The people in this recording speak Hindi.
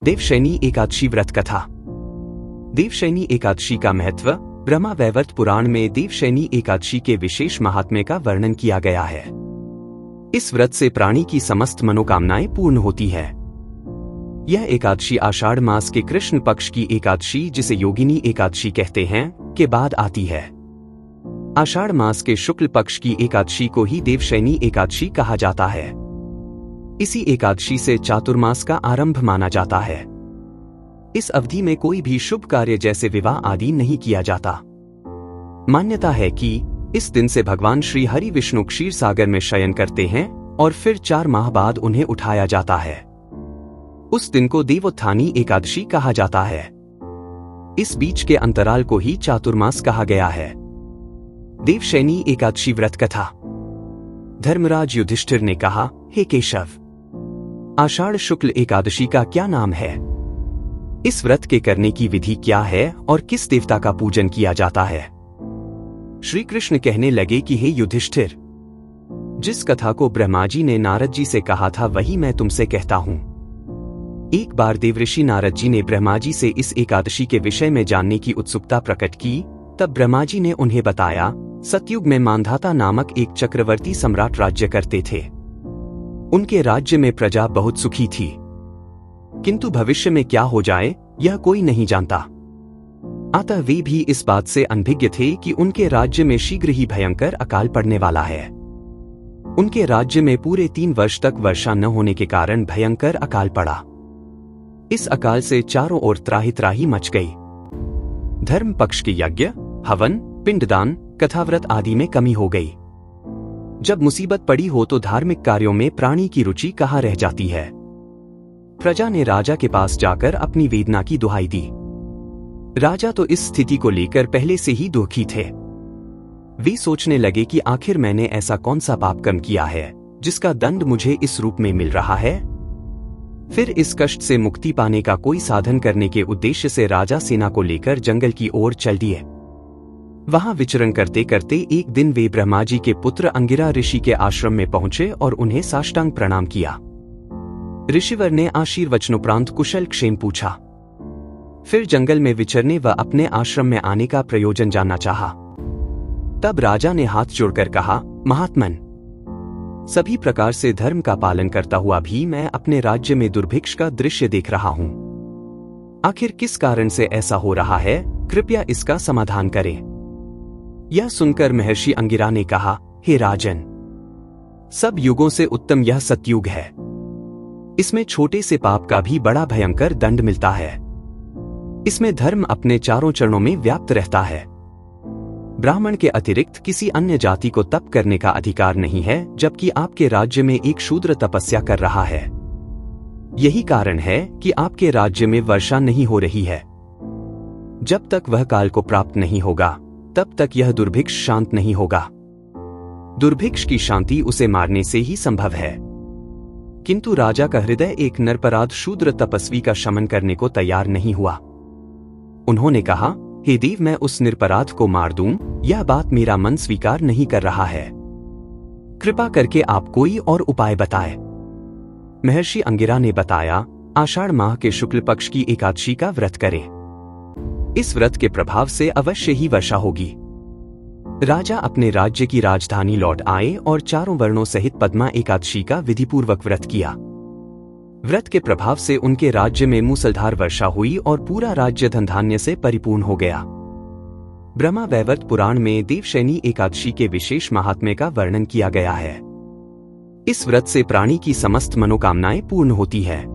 देवशयनी एकादशी व्रत कथा। देवशयनी एकादशी का महत्व। ब्रह्मा वैवर्त पुराण में देवशयनी एकादशी के विशेष महात्म्य का वर्णन किया गया है। इस व्रत से प्राणी की समस्त मनोकामनाएं पूर्ण होती है। यह एकादशी आषाढ़ मास के कृष्ण पक्ष की एकादशी, जिसे योगिनी एकादशी कहते हैं, के बाद आती है। आषाढ़ मास के शुक्ल पक्ष की एकादशी को ही देवशयनी एकादशी कहा जाता है। इसी एकादशी से चातुर्मास का आरंभ माना जाता है। इस अवधि में कोई भी शुभ कार्य जैसे विवाह आदि नहीं किया जाता। मान्यता है कि इस दिन से भगवान श्री हरि विष्णु क्षीर सागर में शयन करते हैं और फिर 4 माह बाद उन्हें उठाया जाता है। उस दिन को देवोत्थानी एकादशी कहा जाता है। इस बीच के अंतराल को ही चातुर्मास कहा गया है। देवशयनी एकादशी व्रत कथा। धर्मराज युधिष्ठिर ने कहा, हे केशव, आषाढ़ शुक्ल एकादशी का क्या नाम है? इस व्रत के करने की विधि क्या है और किस देवता का पूजन किया जाता है? श्री कृष्ण कहने लगे कि हे युधिष्ठिर, जिस कथा को ब्रह्मा जी ने नारद जी से कहा था वही मैं तुमसे कहता हूं। एक बार देवऋषि नारद जी ने ब्रह्मा जी से इस एकादशी के विषय में जानने की उत्सुकता प्रकट की। तब ब्रह्मा जी ने उन्हें बताया, सतयुग में मांधाता नामक एक चक्रवर्ती सम्राट राज्य करते थे। उनके राज्य में प्रजा बहुत सुखी थी, किंतु भविष्य में क्या हो जाए यह कोई नहीं जानता। अतः वे भी इस बात से अनभिज्ञ थे कि उनके राज्य में शीघ्र ही भयंकर अकाल पड़ने वाला है। उनके राज्य में पूरे 3 वर्ष तक वर्षा न होने के कारण भयंकर अकाल पड़ा। इस अकाल से चारों ओर त्राहि त्राहि मच गई। धर्म पक्ष के यज्ञ, हवन, पिंडदान, कथाव्रत आदि में कमी हो गई। जब मुसीबत पड़ी हो तो धार्मिक कार्यों में प्राणी की रुचि कहाँ रह जाती है। प्रजा ने राजा के पास जाकर अपनी वेदना की दुहाई दी। राजा तो इस स्थिति को लेकर पहले से ही दुखी थे। वे सोचने लगे कि आखिर मैंने ऐसा कौन सा पाप कर्म किया है जिसका दंड मुझे इस रूप में मिल रहा है। फिर इस कष्ट से मुक्ति पाने का कोई साधन करने के उद्देश्य से राजा सेना को लेकर जंगल की ओर चल दिए। वहां विचरण करते करते एक दिन वे ब्रह्मा जी के पुत्र अंगिरा ऋषि के आश्रम में पहुंचे और उन्हें साष्टांग प्रणाम किया। ऋषिवर ने आशीर्वचनोपरांत कुशल क्षेम पूछा। फिर जंगल में विचरने व अपने आश्रम में आने का प्रयोजन जानना चाहा। तब राजा ने हाथ जोड़कर कहा, महात्मन, सभी प्रकार से धर्म का पालन करता हुआ भी मैं अपने राज्य में दुर्भिक्ष का दृश्य देख रहा हूं। आखिर किस कारण से ऐसा हो रहा है? कृपया इसका समाधान करें। यह सुनकर महर्षि अंगिरा ने कहा, हे राजन, सब युगों से उत्तम यह सतयुग है। इसमें छोटे से पाप का भी बड़ा भयंकर दंड मिलता है। इसमें धर्म अपने चारों चरणों में व्याप्त रहता है। ब्राह्मण के अतिरिक्त किसी अन्य जाति को तप करने का अधिकार नहीं है, जबकि आपके राज्य में एक शूद्र तपस्या कर रहा है। यही कारण है कि आपके राज्य में वर्षा नहीं हो रही है। जब तक वह काल को प्राप्त नहीं होगा तब तक यह दुर्भिक्ष शांत नहीं होगा। दुर्भिक्ष की शांति उसे मारने से ही संभव है। किंतु राजा का हृदय एक निरपराध शूद्र तपस्वी का शमन करने को तैयार नहीं हुआ। उन्होंने कहा, हे देव, मैं उस निरपराध को मार दूं, यह बात मेरा मन स्वीकार नहीं कर रहा है। कृपा करके आप कोई और उपाय बताएं। महर्षि अंगिरा ने बताया, आषाढ़ माह के शुक्ल पक्ष की एकादशी का व्रत करें। इस व्रत के प्रभाव से अवश्य ही वर्षा होगी। राजा अपने राज्य की राजधानी लौट आए और चारों वर्णों सहित पद्मा एकादशी का विधिपूर्वक व्रत किया। व्रत के प्रभाव से उनके राज्य में मूसलधार वर्षा हुई और पूरा राज्य धन धान्य से परिपूर्ण हो गया। ब्रह्मा वैवर्त पुराण में देवशयनी एकादशी के विशेष महात्म्य का वर्णन किया गया है। इस व्रत से प्राणी की समस्त मनोकामनाएं पूर्ण होती है।